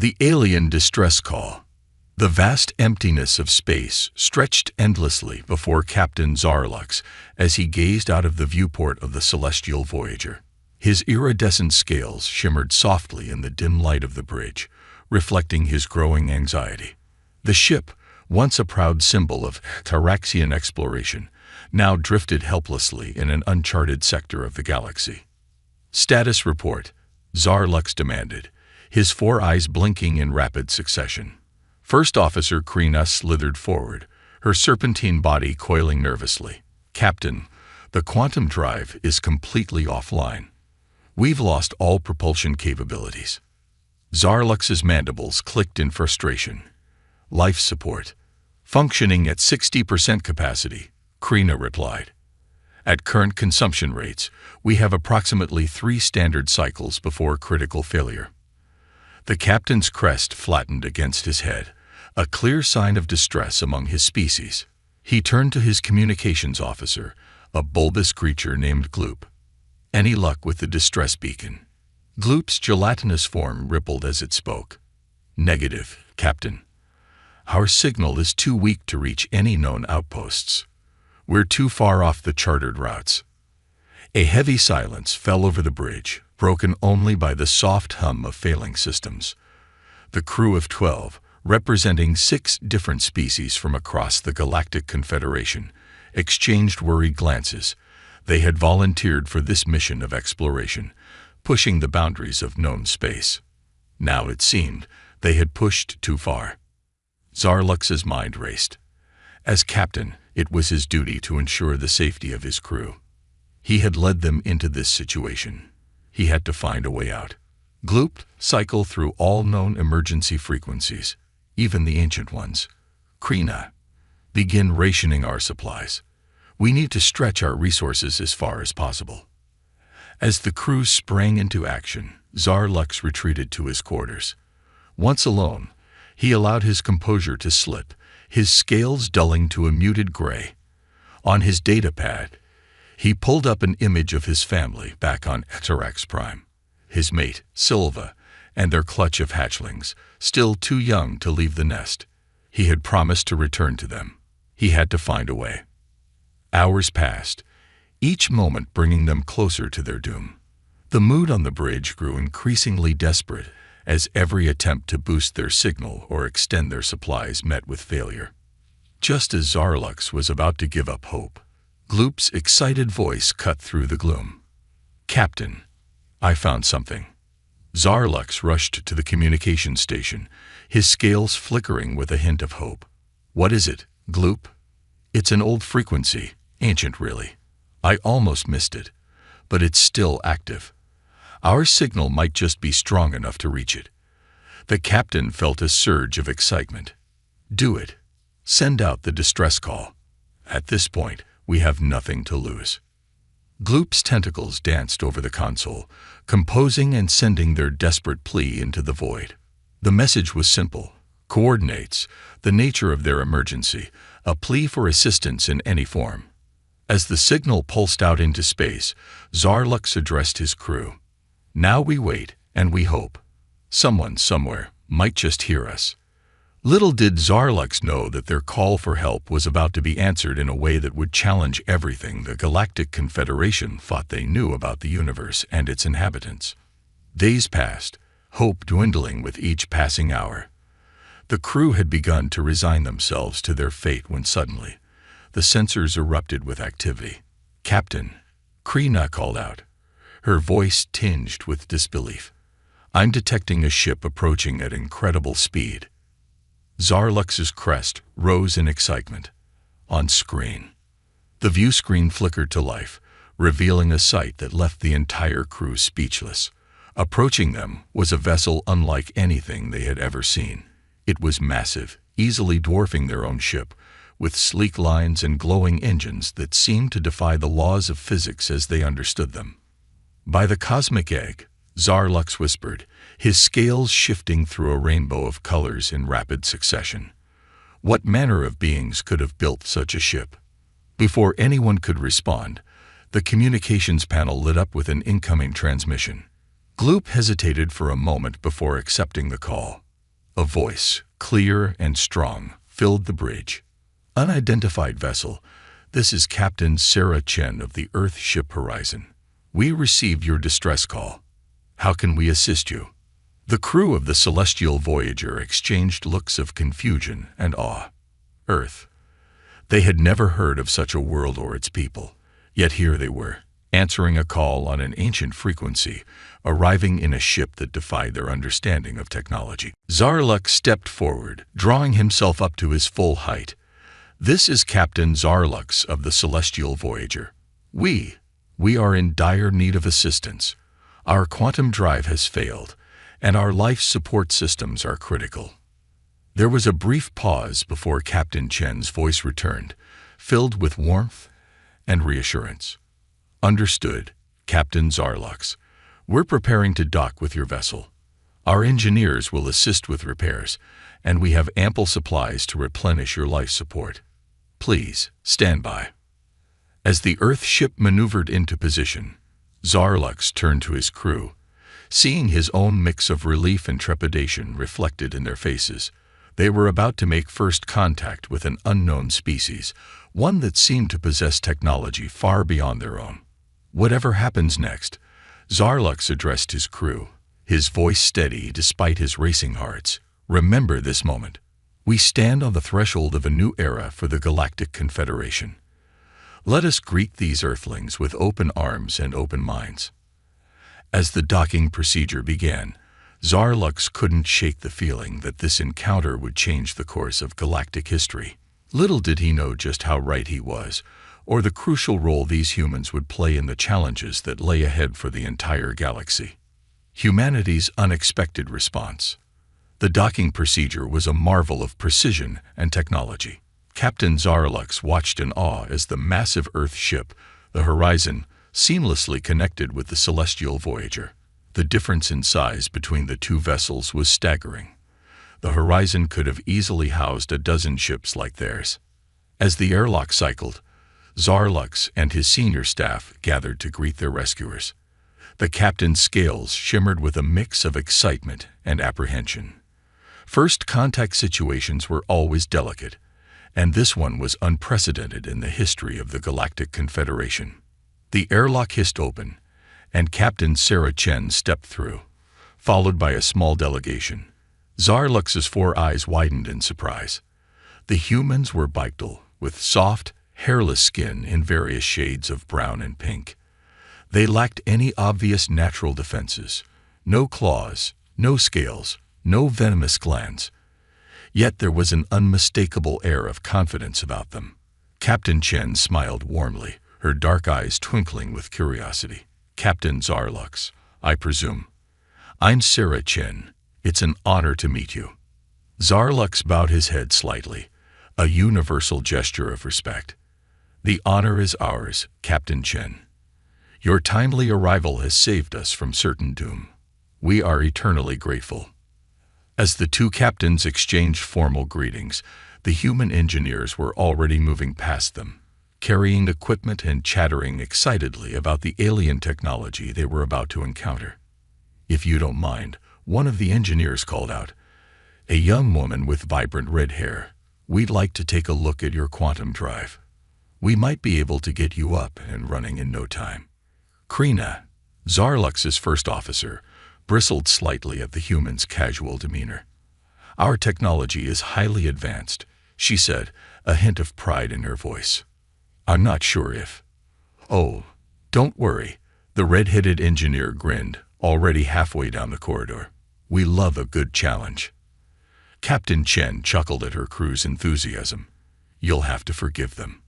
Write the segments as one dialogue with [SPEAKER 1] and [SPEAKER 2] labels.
[SPEAKER 1] The alien distress call. The vast emptiness of space stretched endlessly before Captain Zarlux as he gazed out of the viewport of the celestial Voyager. His iridescent scales shimmered softly in the dim light of the bridge, reflecting his growing anxiety. The ship, once a proud symbol of Taraxian exploration, now drifted helplessly in an uncharted sector of the galaxy. "Status report," Zarlux demanded, his 4 eyes blinking in rapid succession. First Officer Krina slithered forward, her serpentine body coiling nervously. "Captain, the quantum drive is completely offline. We've lost all propulsion capabilities." Zarlux's mandibles clicked in frustration. "Life support. Functioning at 60% capacity," Krina replied. "At current consumption rates, we have approximately 3 standard cycles before critical failure." The captain's crest flattened against his head, a clear sign of distress among his species. He turned to his communications officer, a bulbous creature named Gloop. "Any luck with the distress beacon?" Gloop's gelatinous form rippled as it spoke. "Negative, Captain. Our signal is too weak to reach any known outposts. We're too far off the chartered routes." A heavy silence fell over the bridge, broken only by the soft hum of failing systems. The crew of 12, representing 6 different species from across the Galactic Confederation, exchanged worried glances. They had volunteered for this mission of exploration, pushing the boundaries of known space. Now it seemed they had pushed too far. Zarlux's mind raced. As captain, it was his duty to ensure the safety of his crew. He had led them into this situation. He had to find a way out. "Gloop, cycle through all known emergency frequencies, even the ancient ones. Krina, begin rationing our supplies. We need to stretch our resources as far as possible." As the crew sprang into action, Zarlux retreated to his quarters. Once alone, he allowed his composure to slip, his scales dulling to a muted gray. On his datapad, he pulled up an image of his family back on Tarax Prime. His mate, Silva, and their clutch of hatchlings, still too young to leave the nest. He had promised to return to them. He had to find a way. Hours passed, each moment bringing them closer to their doom. The mood on the bridge grew increasingly desperate as every attempt to boost their signal or extend their supplies met with failure. Just as Zarlux was about to give up hope, Gloop's excited voice cut through the gloom. "Captain, I found something." Zarlux rushed to the communication station, his scales flickering with a hint of hope. "What is it, Gloop?" "It's an old frequency, ancient really. I almost missed it, but it's still active. Our signal might just be strong enough to reach it." The captain felt a surge of excitement. "Do it. Send out the distress call. At this point, we have nothing to lose." Gloop's tentacles danced over the console, composing and sending their desperate plea into the void. The message was simple. Coordinates, the nature of their emergency, a plea for assistance in any form. As the signal pulsed out into space, Zarlux addressed his crew. "Now we wait, and we hope. Someone, somewhere, might just hear us." Little did Zarlux know that their call for help was about to be answered in a way that would challenge everything the Galactic Confederation thought they knew about the universe and its inhabitants. Days passed, hope dwindling with each passing hour. The crew had begun to resign themselves to their fate when suddenly, the sensors erupted with activity. "Captain," Krina called out, her voice tinged with disbelief. "I'm detecting a ship approaching at incredible speed." Zarlux's crest rose in excitement. On screen, the view screen flickered to life, revealing a sight that left the entire crew speechless. Approaching them was a vessel unlike anything they had ever seen. It was massive, easily dwarfing their own ship, with sleek lines and glowing engines that seemed to defy the laws of physics as they understood them. "By the cosmic egg," Zarlux whispered, his scales shifting through a rainbow of colors in rapid succession. What manner of beings could have built such a ship? Before anyone could respond, the communications panel lit up with an incoming transmission. Gloop hesitated for a moment before accepting the call. A voice, clear and strong, filled the bridge. "Unidentified vessel, this is Captain Sarah Chen of the Earth ship Horizon. We received your distress call. How can we assist you?" The crew of the celestial Voyager exchanged looks of confusion and awe. Earth. They had never heard of such a world or its people, yet here they were, answering a call on an ancient frequency, arriving in a ship that defied their understanding of technology. Zarlux stepped forward, drawing himself up to his full height. "This is Captain Zarlux of the celestial Voyager. We are in dire need of assistance. Our quantum drive has failed, and our life support systems are critical." There was a brief pause before Captain Chen's voice returned, filled with warmth and reassurance. "Understood, Captain Zarlux. We're preparing to dock with your vessel. Our engineers will assist with repairs, and we have ample supplies to replenish your life support. Please, stand by." As the Earth ship maneuvered into position, Zarlux turned to his crew, seeing his own mix of relief and trepidation reflected in their faces. They were about to make first contact with an unknown species, one that seemed to possess technology far beyond their own. "Whatever happens next," Zarlux addressed his crew, his voice steady despite his racing hearts, "remember this moment. We stand on the threshold of a new era for the Galactic Confederation. Let us greet these Earthlings with open arms and open minds." As the docking procedure began, Zarlux couldn't shake the feeling that this encounter would change the course of galactic history. Little did he know just how right he was, or the crucial role these humans would play in the challenges that lay ahead for the entire galaxy. Humanity's unexpected response. The docking procedure was a marvel of precision and technology. Captain Zarlux watched in awe as the massive Earth ship, the Horizon, seamlessly connected with the celestial Voyager. The difference in size between the two vessels was staggering. The Horizon could have easily housed a dozen ships like theirs. As the airlock cycled, Zarlux and his senior staff gathered to greet their rescuers. The captain's scales shimmered with a mix of excitement and apprehension. First contact situations were always delicate, and this one was unprecedented in the history of the Galactic Confederation. The airlock hissed open, and Captain Sarah Chen stepped through, followed by a small delegation. Zarlux's four eyes widened in surprise. The humans were bipedal, with soft, hairless skin in various shades of brown and pink. They lacked any obvious natural defenses, no claws, no scales, no venomous glands. Yet there was an unmistakable air of confidence about them. Captain Chen smiled warmly, her dark eyes twinkling with curiosity. "Captain Zarlux, I presume. I'm Sarah Chen. It's an honor to meet you." Zarlux bowed his head slightly, a universal gesture of respect. "The honor is ours, Captain Chen. Your timely arrival has saved us from certain doom. We are eternally grateful." As the two captains exchanged formal greetings, the human engineers were already moving past them, carrying equipment and chattering excitedly about the alien technology they were about to encounter. "If you don't mind," one of the engineers called out, a young woman with vibrant red hair, "we'd like to take a look at your quantum drive. We might be able to get you up and running in no time." Krina, Zarlux's first officer, bristled slightly at the human's casual demeanor. "Our technology is highly advanced," she said, a hint of pride in her voice. "I'm not sure if—" "Oh, don't worry," the red-headed engineer grinned, already halfway down the corridor. "We love a good challenge." Captain Chen chuckled at her crew's enthusiasm. "You'll have to forgive them.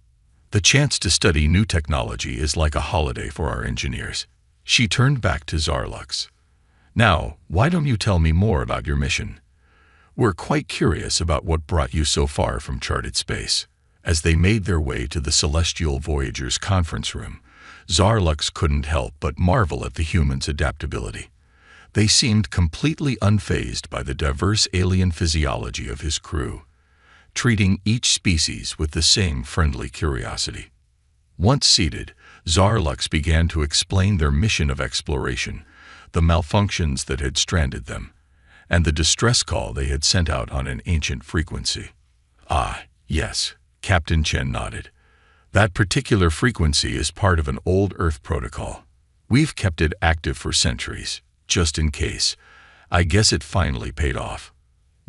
[SPEAKER 1] The chance to study new technology is like a holiday for our engineers." She turned back to Zarlux. "Now, why don't you tell me more about your mission? We're quite curious about what brought you so far from charted space." As they made their way to the celestial Voyager's conference room, Zarlux couldn't help but marvel at the humans' adaptability. They seemed completely unfazed by the diverse alien physiology of his crew, treating each species with the same friendly curiosity. Once seated, Zarlux began to explain their mission of exploration, the malfunctions that had stranded them, and the distress call they had sent out on an ancient frequency. Ah, yes, Captain Chen nodded. That particular frequency is part of an old Earth protocol. We've kept it active for centuries, just in case. I guess it finally paid off.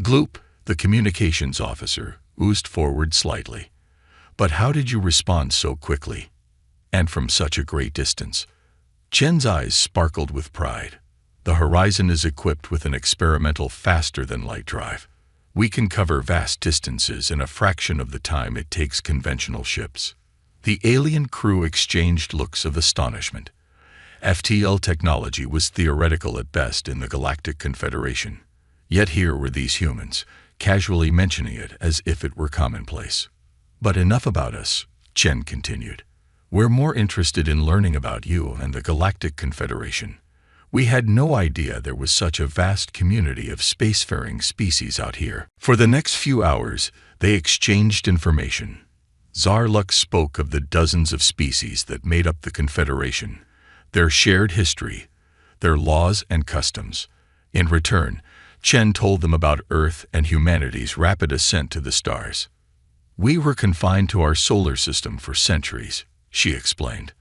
[SPEAKER 1] Gloop, the communications officer, oozed forward slightly. But how did you respond so quickly? And from such a great distance? Chen's eyes sparkled with pride. The Horizon is equipped with an experimental faster-than-light drive. We can cover vast distances in a fraction of the time it takes conventional ships. The alien crew exchanged looks of astonishment. FTL technology was theoretical at best in the Galactic Confederation. Yet here were these humans, casually mentioning it as if it were commonplace. But enough about us, Chen continued. We're more interested in learning about you and the Galactic Confederation. We had no idea there was such a vast community of spacefaring species out here. For the next few hours, they exchanged information. Zarlux spoke of the dozens of species that made up the Confederation, their shared history, their laws and customs. In return, Chen told them about Earth and humanity's rapid ascent to the stars. We were confined to our solar system for centuries, she explained.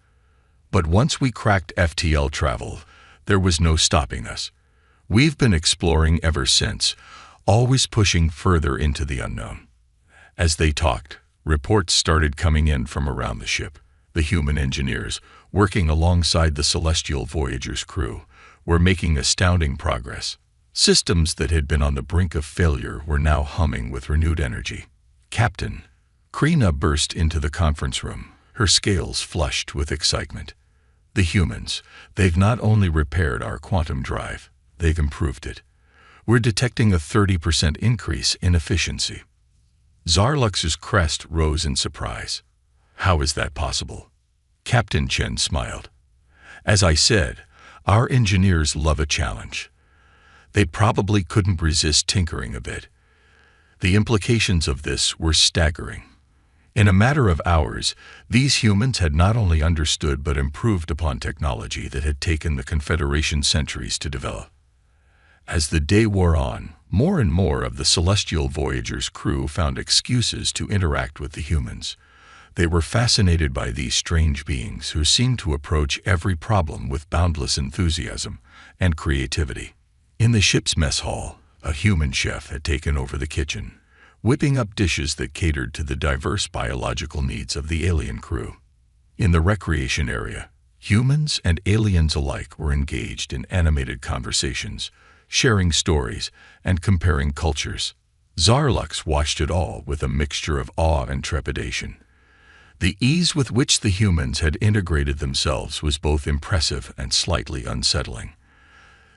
[SPEAKER 1] But once we cracked FTL travel, there was no stopping us. We've been exploring ever since, always pushing further into the unknown. As they talked, reports started coming in from around the ship. The human engineers, working alongside the Celestial Voyager's crew, were making astounding progress. Systems that had been on the brink of failure were now humming with renewed energy. Captain, Krina burst into the conference room, her scales flushed with excitement. The humans, they've not only repaired our quantum drive, they've improved it. We're detecting a 30% increase in efficiency. Zarlux's crest rose in surprise. How is that possible? Captain Chen smiled. As I said, our engineers love a challenge. They probably couldn't resist tinkering a bit. The implications of this were staggering. In a matter of hours, these humans had not only understood but improved upon technology that had taken the Confederation centuries to develop. As the day wore on, more and more of the Celestial Voyager's crew found excuses to interact with the humans. They were fascinated by these strange beings who seemed to approach every problem with boundless enthusiasm and creativity. In the ship's mess hall, a human chef had taken over the kitchen, whipping up dishes that catered to the diverse biological needs of the alien crew. In the recreation area, humans and aliens alike were engaged in animated conversations, sharing stories and comparing cultures. Zarlux watched it all with a mixture of awe and trepidation. The ease with which the humans had integrated themselves was both impressive and slightly unsettling.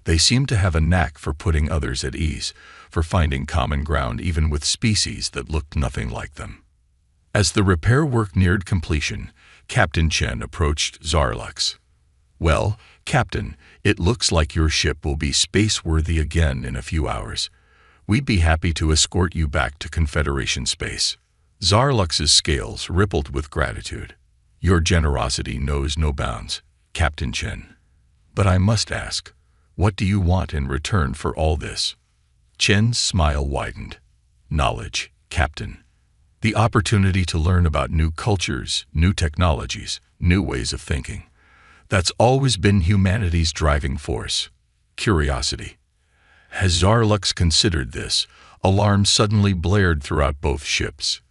[SPEAKER 1] They seemed to have a knack for putting others at ease, for finding common ground even with species that looked nothing like them. As the repair work neared completion, Captain Chen approached Zarlux. Well, Captain, it looks like your ship will be space-worthy again in a few hours. We'd be happy to escort you back to Confederation space. Zarlux's scales rippled with gratitude. Your generosity knows no bounds, Captain Chen. But I must ask, what do you want in return for all this? Chen's smile widened. Knowledge, Captain. The opportunity to learn about new cultures, new technologies, new ways of thinking. That's always been humanity's driving force. Curiosity. As Zarlux considered this, alarms suddenly blared throughout both ships.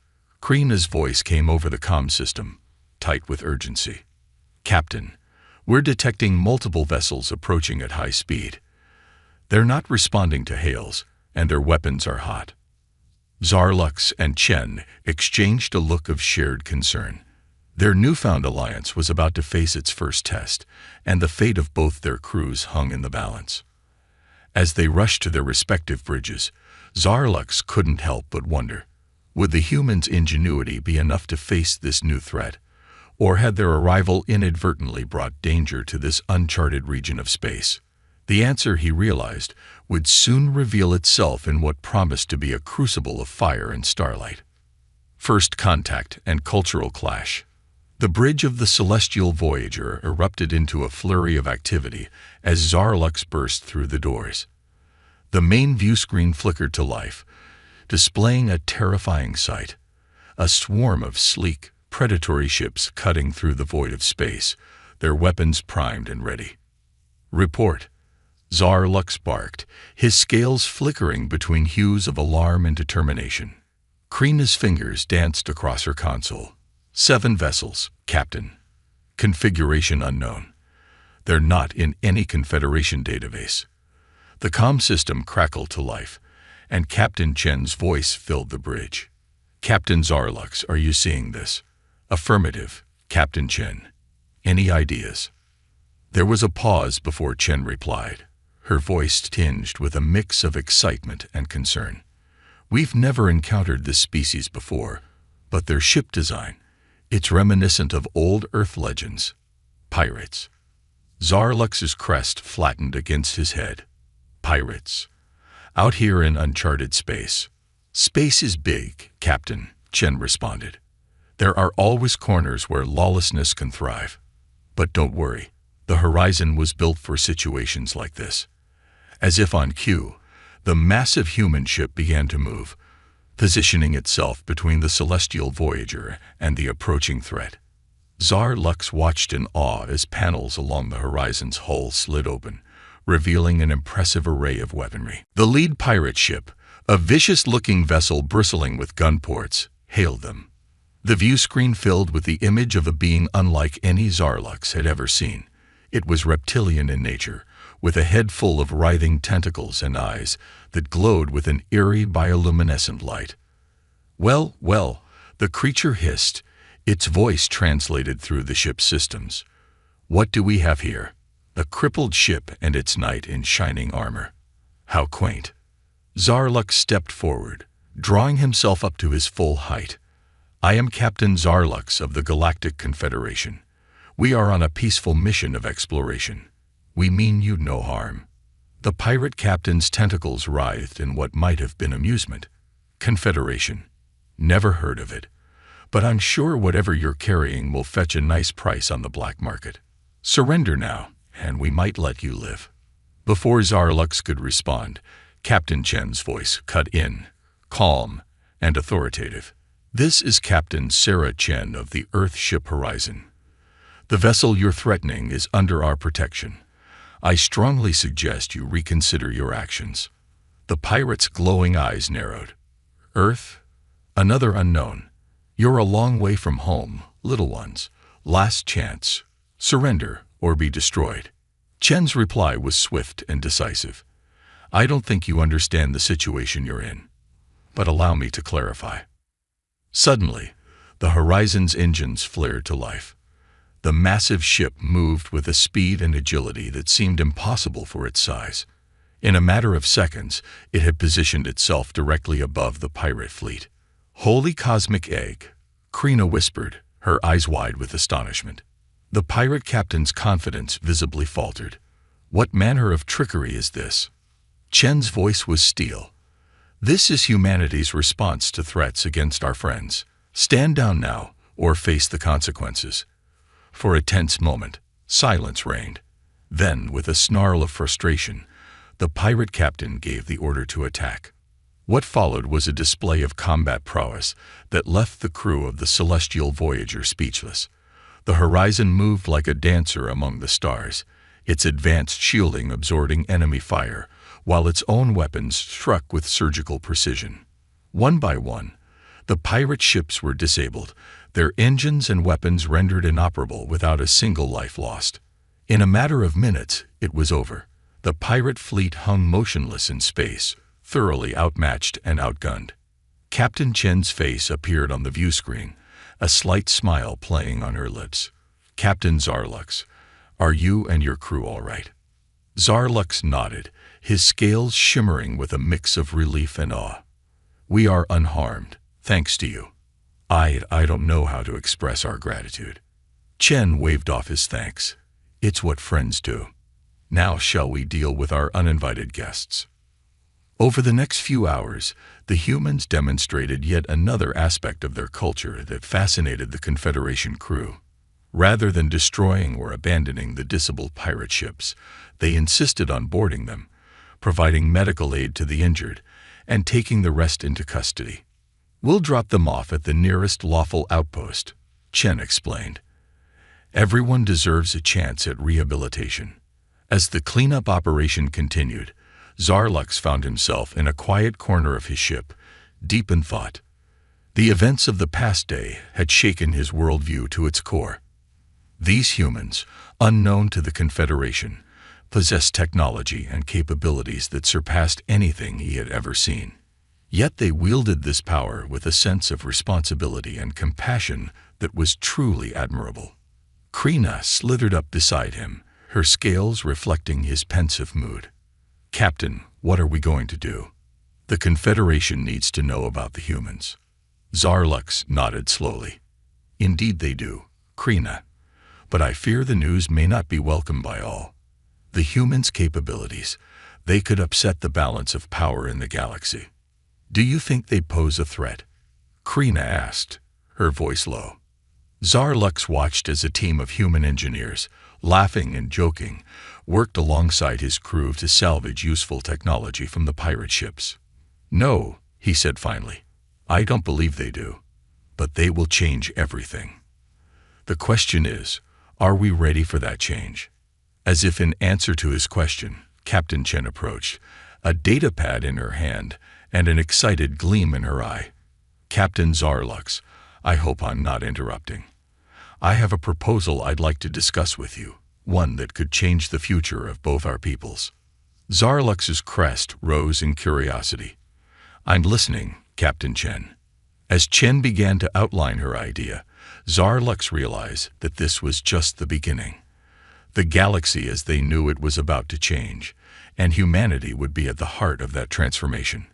[SPEAKER 1] Krina's voice came over the comm system, tight with urgency. Captain, we're detecting multiple vessels approaching at high speed. They're not responding to hails, and their weapons are hot. Zarlux and Chen exchanged a look of shared concern. Their newfound alliance was about to face its first test, and the fate of both their crews hung in the balance. As they rushed to their respective bridges, Zarlux couldn't help but wonder, would the humans' ingenuity be enough to face this new threat? Or had their arrival inadvertently brought danger to this uncharted region of space? The answer, he realized, would soon reveal itself in what promised to be a crucible of fire and starlight. First contact and cultural clash. The bridge of the Celestial Voyager erupted into a flurry of activity as Zarlux burst through the doors. The main view screen flickered to life, displaying a terrifying sight. A swarm of sleek, predatory ships cutting through the void of space, their weapons primed and ready. "Report," Tsar Lux barked, his scales flickering between hues of alarm and determination. Krina's fingers danced across her console. "7 vessels, Captain. Configuration unknown. They're not in any Confederation database." The comm system crackled to life, and Captain Chen's voice filled the bridge. "Captain Zarlux, are you seeing this?" "Affirmative, Captain Chen. Any ideas?" There was a pause before Chen replied, her voice tinged with a mix of excitement and concern. "We've never encountered this species before, but their ship design, it's reminiscent of old Earth legends. Pirates." Zarlux's crest flattened against his head. "Pirates. Out here in uncharted space." "Space is big, Captain," Chen responded. "There are always corners where lawlessness can thrive. But don't worry, the horizon was built for situations like this." As if on cue, the massive human ship began to move, positioning itself between the celestial Voyager and the approaching threat. Tsar Lux watched in awe as panels along the horizon's hull slid open, revealing an impressive array of weaponry. The lead pirate ship, a vicious-looking vessel bristling with gun ports, hailed them. The view screen filled with the image of a being unlike any Zarlux had ever seen. It was reptilian in nature, with a head full of writhing tentacles and eyes that glowed with an eerie bioluminescent light. "Well, well," the creature hissed, its voice translated through the ship's systems. "What do we have here? A crippled ship and its knight in shining armor. How quaint." Zarlux stepped forward, drawing himself up to his full height. "I am Captain Zarlux of the Galactic Confederation. We are on a peaceful mission of exploration. We mean you no harm." The pirate captain's tentacles writhed in what might have been amusement. "Confederation. Never heard of it. But I'm sure whatever you're carrying will fetch a nice price on the black market. Surrender now, and we might let you live." Before Zarlux could respond, Captain Chen's voice cut in, calm and authoritative. "This is Captain Sarah Chen of the Earth Ship Horizon. The vessel you're threatening is under our protection. I strongly suggest you reconsider your actions." The pirate's glowing eyes narrowed. "Earth? Another unknown. You're a long way from home, little ones. Last chance. Surrender or be destroyed." Chen's reply was swift and decisive. "I don't think you understand the situation you're in. But allow me to clarify." Suddenly, the horizon's engines flared to life. The massive ship moved with a speed and agility that seemed impossible for its size. In a matter of seconds, it had positioned itself directly above the pirate fleet. "Holy cosmic egg," Krina whispered, her eyes wide with astonishment. The pirate captain's confidence visibly faltered. "What manner of trickery is this?" Chen's voice was steel. "This is humanity's response to threats against our friends. Stand down now, or face the consequences." For a tense moment, silence reigned. Then, with a snarl of frustration, the pirate captain gave the order to attack. What followed was a display of combat prowess that left the crew of the Celestial Voyager speechless. The horizon moved like a dancer among the stars, its advanced shielding absorbing enemy fire, while its own weapons struck with surgical precision. One by one, the pirate ships were disabled, their engines and weapons rendered inoperable without a single life lost. In a matter of minutes, it was over. The pirate fleet hung motionless in space, thoroughly outmatched and outgunned. Captain Chen's face appeared on the view screen, a slight smile playing on her lips. "Captain Zarlux, are you and your crew all right?" Zarlux nodded, his scales shimmering with a mix of relief and awe. "We are unharmed, thanks to you. I don't know how to express our gratitude." Chen waved off his thanks. "It's what friends do. Now shall we deal with our uninvited guests?" Over the next few hours, the humans demonstrated yet another aspect of their culture that fascinated the Confederation crew. Rather than destroying or abandoning the disabled pirate ships, they insisted on boarding them, providing medical aid to the injured, and taking the rest into custody. "We'll drop them off at the nearest lawful outpost," Chen explained. "Everyone deserves a chance at rehabilitation." As the cleanup operation continued, Zarlux found himself in a quiet corner of his ship, deep in thought. The events of the past day had shaken his worldview to its core. These humans, unknown to the Confederation, possessed technology and capabilities that surpassed anything he had ever seen. Yet they wielded this power with a sense of responsibility and compassion that was truly admirable. Krina slithered up beside him, her scales reflecting his pensive mood. "Captain, what are we going to do?" "The Confederation needs to know about the humans." Zarlux nodded slowly. "Indeed they do, Krina. But I fear the news may not be welcomed by all. The humans' capabilities, they could upset the balance of power in the galaxy." "Do you think they pose a threat?" Krina asked, her voice low. Zarlux watched as a team of human engineers, laughing and joking, worked alongside his crew to salvage useful technology from the pirate ships. "No," he said finally. "I don't believe they do. But they will change everything. The question is, are we ready for that change?" As if in answer to his question, Captain Chen approached, a data pad in her hand and an excited gleam in her eye. "Captain Zarlux, I hope I'm not interrupting. I have a proposal I'd like to discuss with you, one that could change the future of both our peoples." Zarlux's crest rose in curiosity. "I'm listening, Captain Chen." As Chen began to outline her idea, Zarlux realized that this was just the beginning. The galaxy as they knew it was about to change, and humanity would be at the heart of that transformation.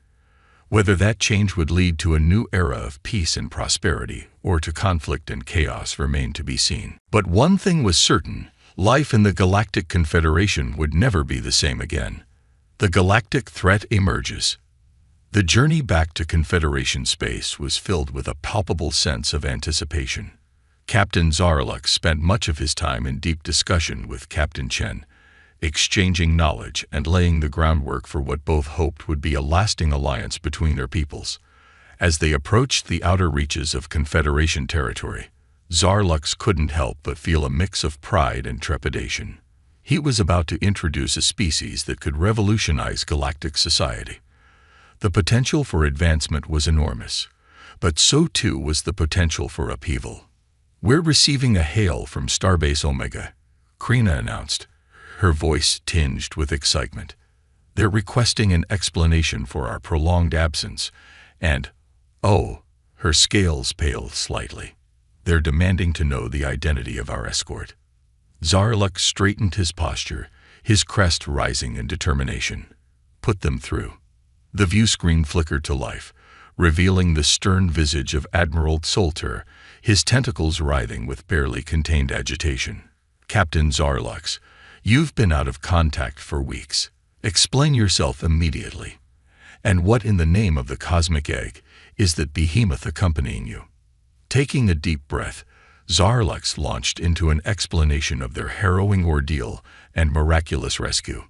[SPEAKER 1] Whether that change would lead to a new era of peace and prosperity or to conflict and chaos remained to be seen. But one thing was certain: life in the Galactic Confederation would never be the same again. The galactic threat emerges. The journey back to Confederation space was filled with a palpable sense of anticipation. Captain Zarlux spent much of his time in deep discussion with Captain Chen, exchanging knowledge and laying the groundwork for what both hoped would be a lasting alliance between their peoples. As they approached the outer reaches of Confederation territory, Zarlux couldn't help but feel a mix of pride and trepidation. He was about to introduce a species that could revolutionize galactic society. The potential for advancement was enormous, but so too was the potential for upheaval. "We're receiving a hail from Starbase Omega," Krina announced, her voice tinged with excitement. "They're requesting an explanation for our prolonged absence, and, oh," her scales paled slightly, "they're demanding to know the identity of our escort." Zarlux straightened his posture, his crest rising in determination. "Put them through." The view screen flickered to life, revealing the stern visage of Admiral Solter, his tentacles writhing with barely contained agitation. "Captain Zarlux, you've been out of contact for weeks. Explain yourself immediately. And what in the name of the cosmic egg is that behemoth accompanying you?" Taking a deep breath, Zarlux launched into an explanation of their harrowing ordeal and miraculous rescue.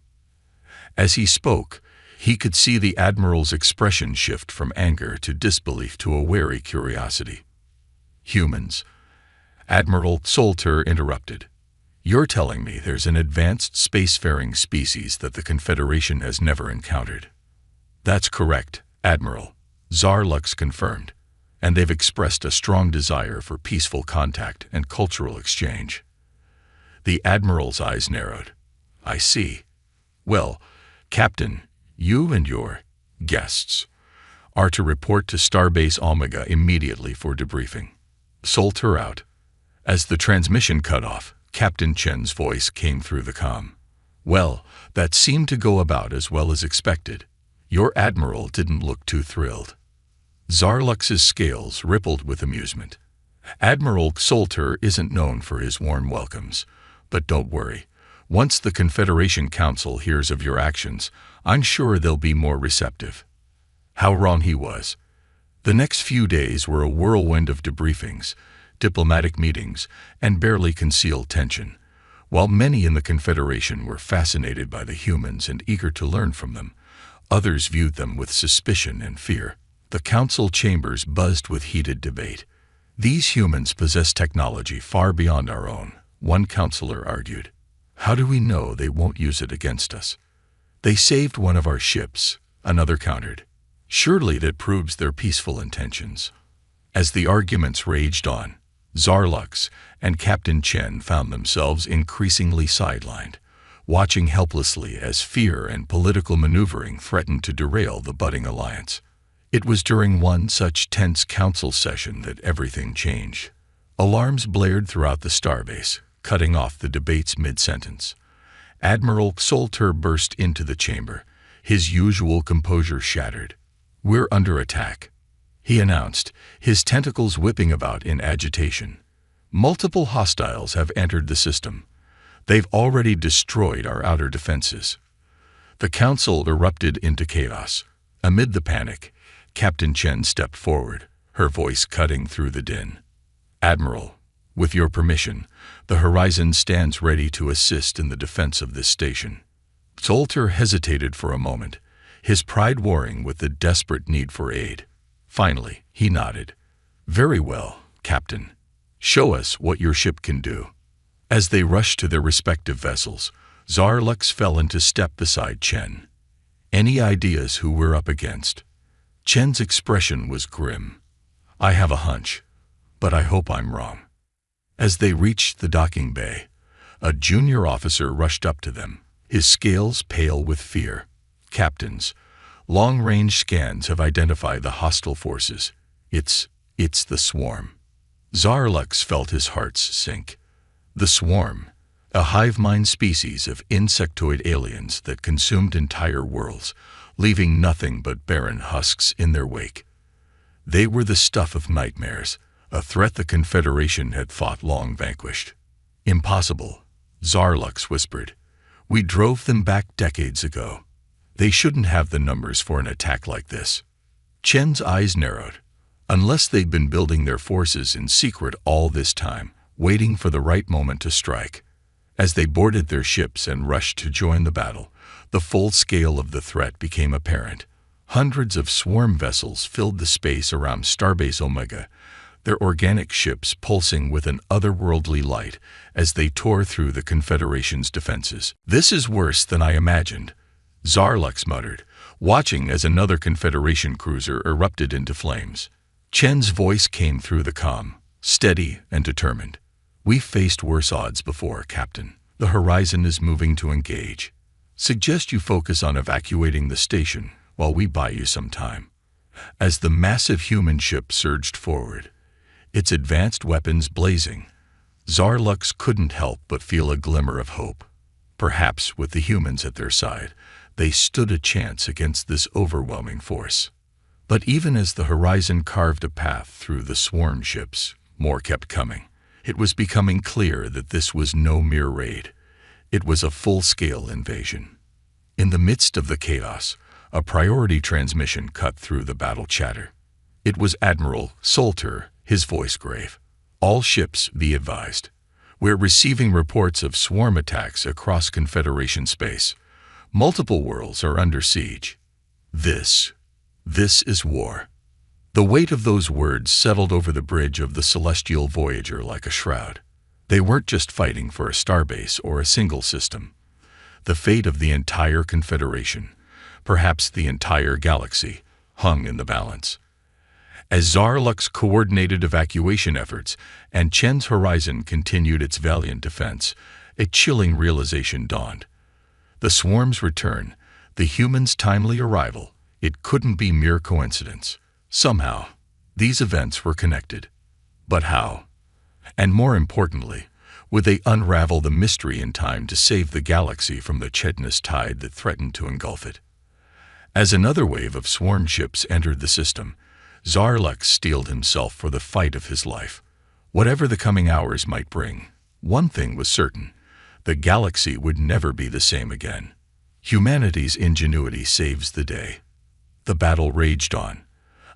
[SPEAKER 1] As he spoke, he could see the Admiral's expression shift from anger to disbelief to a wary curiosity. "Humans," Admiral Solter interrupted. "You're telling me there's an advanced spacefaring species that the Confederation has never encountered?" "That's correct, Admiral," Zarlux confirmed, "and they've expressed a strong desire for peaceful contact and cultural exchange." The Admiral's eyes narrowed. "I see. Well, Captain, you and your guests are to report to Starbase Omega immediately for debriefing. Solter out." As the transmission cut off, Captain Chen's voice came through the comm. "Well, that seemed to go about as well as expected. Your Admiral didn't look too thrilled." Zarlux's scales rippled with amusement. "Admiral Solter isn't known for his warm welcomes, but don't worry. Once the Confederation Council hears of your actions, I'm sure they'll be more receptive." How wrong he was. The next few days were a whirlwind of debriefings, diplomatic meetings, and barely concealed tension, While many in the Confederation were fascinated by the humans and eager to learn from them, others viewed them with suspicion and fear. The council chambers buzzed with heated debate. These humans possess technology far beyond our own, one counselor argued. How do we know they won't use it against us? They saved one of our ships, another countered. Surely that proves their peaceful intentions. As the arguments raged on, Zarlux and Captain Chen found themselves increasingly sidelined, watching helplessly as fear and political maneuvering threatened to derail the budding alliance. It was during one such tense council session that everything changed. Alarms blared throughout the starbase, cutting off the debates mid-sentence. Admiral Solter burst into the chamber, his usual composure shattered. "We're under attack," he announced, his tentacles whipping about in agitation. "Multiple hostiles have entered the system. They've already destroyed our outer defenses." The council erupted into chaos. Amid the panic, Captain Chen stepped forward, her voice cutting through the din. "Admiral, with your permission, the Horizon stands ready to assist in the defense of this station." Solter hesitated for a moment, his pride warring with the desperate need for aid. Finally, he nodded. "Very well, Captain. Show us what your ship can do." As they rushed to their respective vessels, Zarlux fell into step beside Chen. "Any ideas who we're up against?" Chen's expression was grim. "I have a hunch, but I hope I'm wrong." As they reached the docking bay, a junior officer rushed up to them, his scales pale with fear. "Captains, long-range scans have identified the hostile forces. It's the swarm." Zarlux felt his heart sink. The swarm, a hive-mind species of insectoid aliens that consumed entire worlds, leaving nothing but barren husks in their wake. They were the stuff of nightmares, a threat the Confederation had fought long vanquished. "Impossible," Zarlux whispered. "We drove them back decades ago. They shouldn't have the numbers for an attack like this." Chen's eyes narrowed. Unless they'd been building their forces in secret all this time, waiting for the right moment to strike. As they boarded their ships and rushed to join the battle, the full scale of the threat became apparent. Hundreds of swarm vessels filled the space around Starbase Omega, their organic ships pulsing with an otherworldly light as they tore through the Confederation's defenses. "This is worse than I imagined," Zarlux muttered, watching as another Confederation cruiser erupted into flames. Chen's voice came through the comm, steady and determined. "We've faced worse odds before, Captain. The Horizon is moving to engage. Suggest you focus on evacuating the station while we buy you some time." As the massive human ship surged forward, its advanced weapons blazing, Zarlux couldn't help but feel a glimmer of hope. Perhaps with the humans at their side, they stood a chance against this overwhelming force. But even as the Horizon carved a path through the swarm ships, more kept coming. It was becoming clear that this was no mere raid. It was a full-scale invasion. In the midst of the chaos, a priority transmission cut through the battle chatter. It was Admiral Solter, his voice grave. "All ships, be advised. We're receiving reports of swarm attacks across Confederation space. Multiple worlds are under siege. This is war." The weight of those words settled over the bridge of the celestial Voyager like a shroud. They weren't just fighting for a starbase or a single system. The fate of the entire Confederation, perhaps the entire galaxy, hung in the balance. As Zarlux coordinated evacuation efforts and Chen's Horizon continued its valiant defense, a chilling realization dawned. The swarm's return, the humans' timely arrival, it couldn't be mere coincidence. Somehow, these events were connected. But how? And more importantly, would they unravel the mystery in time to save the galaxy from the chitinous tide that threatened to engulf it? As another wave of swarm ships entered the system, Zarlux steeled himself for the fight of his life. Whatever the coming hours might bring, one thing was certain: the galaxy would never be the same again. Humanity's ingenuity saves the day. The battle raged on,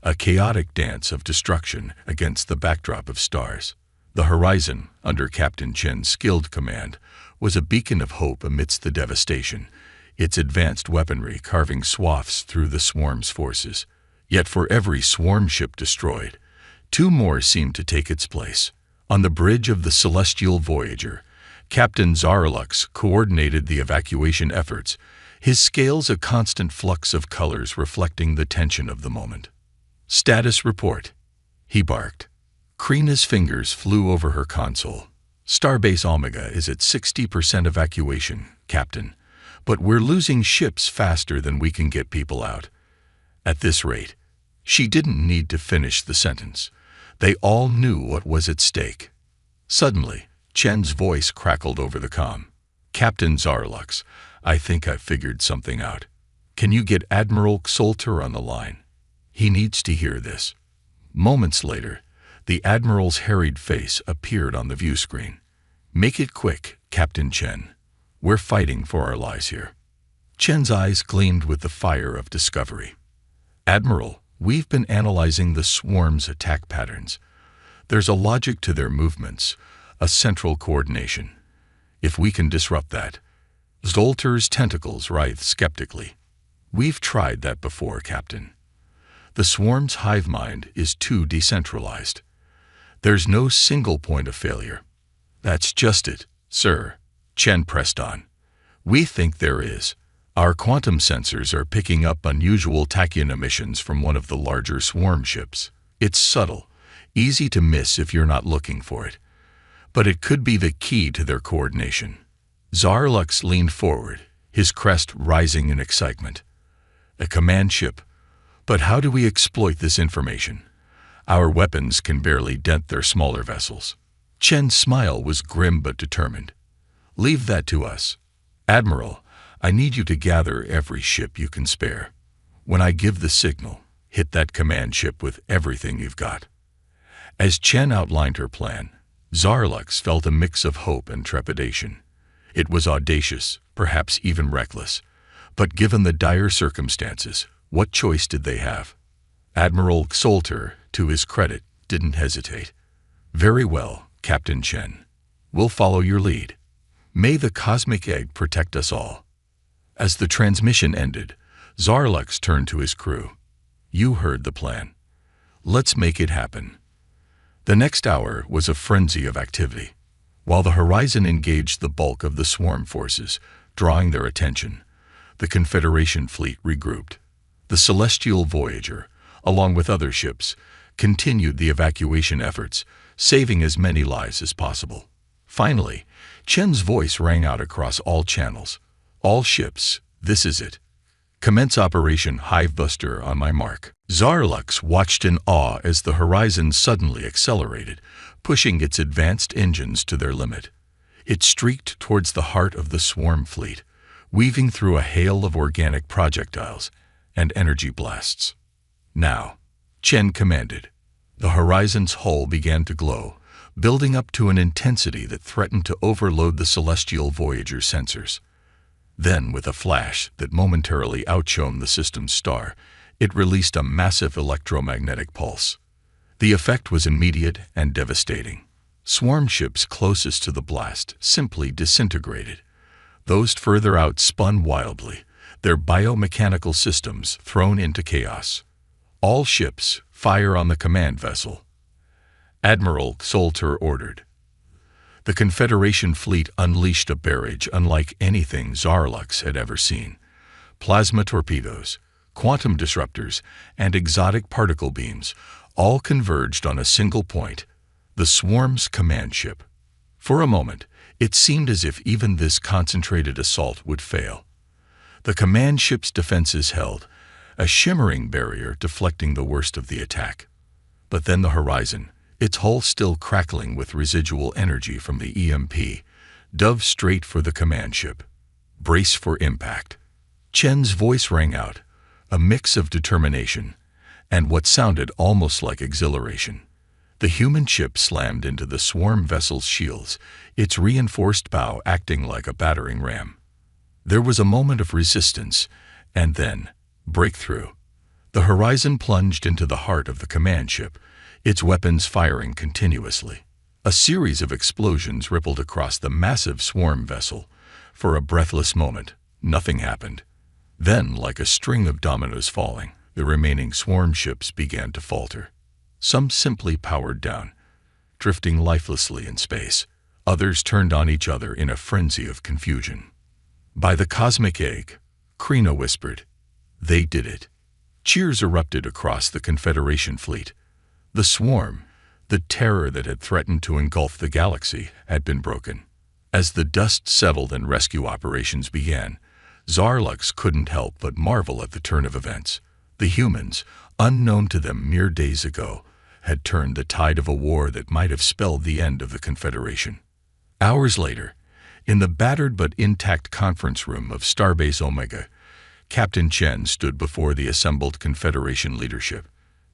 [SPEAKER 1] a chaotic dance of destruction against the backdrop of stars. The Horizon, under Captain Chen's skilled command, was a beacon of hope amidst the devastation, its advanced weaponry carving swaths through the swarm's forces. Yet for every swarm ship destroyed, two more seemed to take its place. On the bridge of the celestial Voyager, Captain Zarlux coordinated the evacuation efforts, his scales a constant flux of colors reflecting the tension of the moment. "Status report," he barked. Krina's fingers flew over her console. "Starbase Omega is at 60% evacuation, Captain, but we're losing ships faster than we can get people out. At this rate," she didn't need to finish the sentence. They all knew what was at stake. Suddenly, Chen's voice crackled over the comm. "Captain Zarlux, I think I've figured something out. Can you get Admiral Xolter on the line? He needs to hear this." Moments later, the Admiral's harried face appeared on the view screen. "Make it quick, Captain Chen. We're fighting for our lives here." Chen's eyes gleamed with the fire of discovery. "Admiral, we've been analyzing the swarm's attack patterns. There's a logic to their movements, a central coordination. If we can disrupt that..." Xolter's tentacles writhed skeptically. "We've tried that before, Captain. The swarm's hive mind is too decentralized. There's no single point of failure." "That's just it, sir," Chen pressed on. "We think there is. Our quantum sensors are picking up unusual tachyon emissions from one of the larger swarm ships. It's subtle, easy to miss if you're not looking for it. But it could be the key to their coordination." Zarlux leaned forward, his crest rising in excitement. "A command ship? But how do we exploit this information? Our weapons can barely dent their smaller vessels." Chen's smile was grim but determined. "Leave that to us. Admiral, I need you to gather every ship you can spare. When I give the signal, hit that command ship with everything you've got." As Chen outlined her plan, Zarlux felt a mix of hope and trepidation. It was audacious, perhaps even reckless. But given the dire circumstances, what choice did they have? Admiral Xolter, to his credit, didn't hesitate. "Very well, Captain Chen. We'll follow your lead. May the cosmic egg protect us all." As the transmission ended, Zarlux turned to his crew. "You heard the plan. Let's make it happen." The next hour was a frenzy of activity. While the horizon engaged the bulk of the swarm forces, drawing their attention, the Confederation fleet regrouped. The celestial Voyager, along with other ships, continued the evacuation efforts, saving as many lives as possible. Finally, Chen's voice rang out across all channels. "All ships, this is it. Commence Operation Hivebuster on my mark." Zarlux watched in awe as the horizon suddenly accelerated, pushing its advanced engines to their limit. It streaked towards the heart of the swarm fleet, weaving through a hail of organic projectiles and energy blasts. "Now," Chen commanded. The horizon's hull began to glow, building up to an intensity that threatened to overload the celestial Voyager sensors. Then, with a flash that momentarily outshone the system's star, it released a massive electromagnetic pulse. The effect was immediate and devastating. Swarm ships closest to the blast simply disintegrated. Those further out spun wildly, their biomechanical systems thrown into chaos. "All ships, fire on the command vessel," Admiral Xolter ordered. The Confederation fleet unleashed a barrage unlike anything Zarlux had ever seen. Plasma torpedoes, quantum disruptors, and exotic particle beams all converged on a single point, the swarm's command ship. For a moment, it seemed as if even this concentrated assault would fail. The command ship's defenses held, a shimmering barrier deflecting the worst of the attack. But then the horizon, its hull still crackling with residual energy from the EMP, dove straight for the command ship. "Brace for impact." Chen's voice rang out, a mix of determination and what sounded almost like exhilaration. The human ship slammed into the swarm vessel's shields, its reinforced bow acting like a battering ram. There was a moment of resistance, and then breakthrough. The horizon plunged into the heart of the command ship, its weapons firing continuously. A series of explosions rippled across the massive swarm vessel. For a breathless moment, nothing happened. Then, like a string of dominoes falling, the remaining swarm ships began to falter. Some simply powered down, drifting lifelessly in space. Others turned on each other in a frenzy of confusion. "By the cosmic egg," Krina whispered. "They did it." Cheers erupted across the Confederation fleet. The swarm, the terror that had threatened to engulf the galaxy, had been broken. As the dust settled and rescue operations began, Zarlux couldn't help but marvel at the turn of events. The humans, unknown to them mere days ago, had turned the tide of a war that might have spelled the end of the Confederation. Hours later, in the battered but intact conference room of Starbase Omega, Captain Chen stood before the assembled Confederation leadership.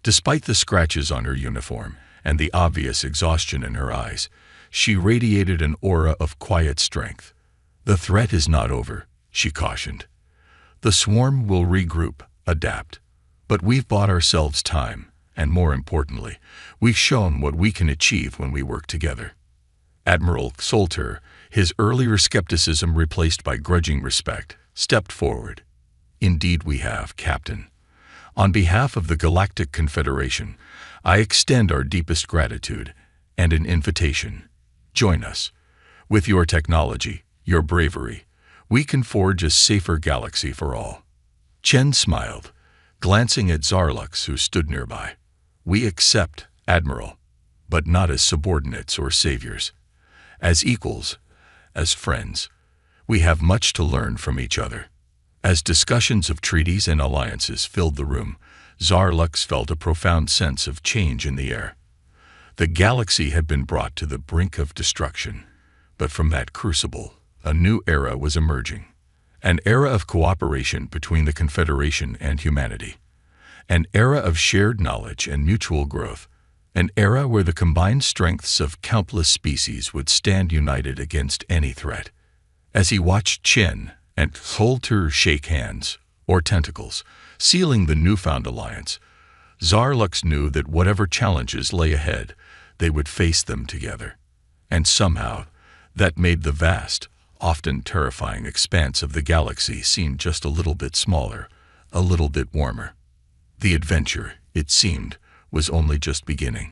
[SPEAKER 1] Despite the scratches on her uniform and the obvious exhaustion in her eyes, she radiated an aura of quiet strength. "The threat is not over," she cautioned. "The swarm will regroup, adapt. But we've bought ourselves time, and more importantly, we've shown what we can achieve when we work together." Admiral Solter, his earlier skepticism replaced by grudging respect, stepped forward. "Indeed we have, Captain. On behalf of the Galactic Confederation, I extend our deepest gratitude and an invitation. Join us. With your technology, your bravery, we can forge a safer galaxy for all." Chen smiled, glancing at Zarlux, who stood nearby. "We accept, Admiral, but not as subordinates or saviors. As equals, as friends, we have much to learn from each other." As discussions of treaties and alliances filled the room, Zarlux felt a profound sense of change in the air. The galaxy had been brought to the brink of destruction, but from that crucible, a new era was emerging. An era of cooperation between the Confederation and humanity. An era of shared knowledge and mutual growth. An era where the combined strengths of countless species would stand united against any threat. As he watched Chen and Solter shake hands, or tentacles, sealing the newfound alliance, Zarlux knew that whatever challenges lay ahead, they would face them together. And somehow, that made the vast, often terrifying expanse of the galaxy seem just a little bit smaller, a little bit warmer. The adventure, it seemed, was only just beginning.